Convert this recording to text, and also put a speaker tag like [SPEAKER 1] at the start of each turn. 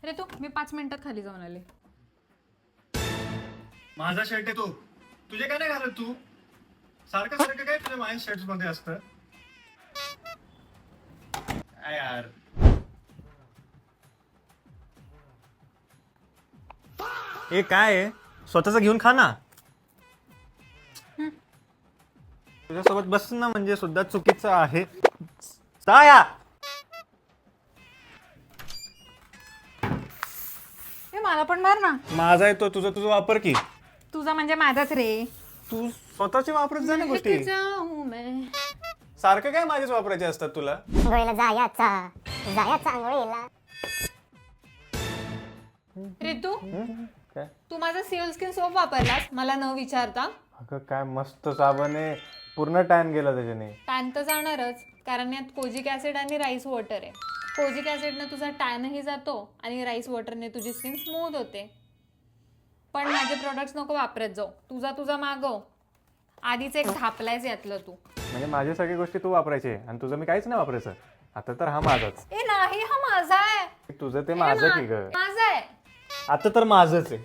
[SPEAKER 1] अरे तू मी 5 मिनिटात खाली जाऊन आले.
[SPEAKER 2] माझा शर्ट आहे तो. तुझे काय नाही घालत तू? सारखं सारखं काय तुझ्या माझ्या शर्ट्स मध्ये असतं? काय यार.
[SPEAKER 3] हे काय आहे? स्वतःच घेऊन खा ना. तुझ्यासोबत बसणं म्हणजे सुद्धा चुकीचं आहे. साया
[SPEAKER 1] ए मला पण मार ना.
[SPEAKER 3] माझा आहे तो, तुझं वापर की.
[SPEAKER 1] तुझा म्हणजे माझाच रे.
[SPEAKER 3] तू स्वतःची वापरत जा ना गोष्टी. सारखं काय माझेच वापरायचे असतात तुला?
[SPEAKER 4] आंघोळीला जायचा आंघोळीला.
[SPEAKER 1] ऋतू
[SPEAKER 3] काय
[SPEAKER 1] तू माझा सिव्हिल स्किन सोप वापरलास मला न विचारता.
[SPEAKER 3] अगं काय मस्त साबण आहे, पूर्ण टॅन गेला त्याच्याने.
[SPEAKER 1] टॅन तर जाणारच कारण यात कोजिक ऍसिड आणि राईस वॉटर आहे. कोजिक ऍसिडने तुझा टॅनही जातो आणि राईस वॉटरने तुझी स्किन स्मूथ होते. पण माझे प्रोडक्ट्स नको वापरत जाऊ. तुझा मागव. आधीच एक धापलायच यातलं तू.
[SPEAKER 3] म्हणजे माझ्या सगळ्या गोष्टी तू वापरायचे आणि तुझं मी काहीच नाही वापरायचं. आता तर हा माझाच.
[SPEAKER 1] ए नाही हा माझा आहे.
[SPEAKER 3] तुझं ते माझं की ग.
[SPEAKER 1] माझा आहे.
[SPEAKER 3] आता तर माझंच आहे.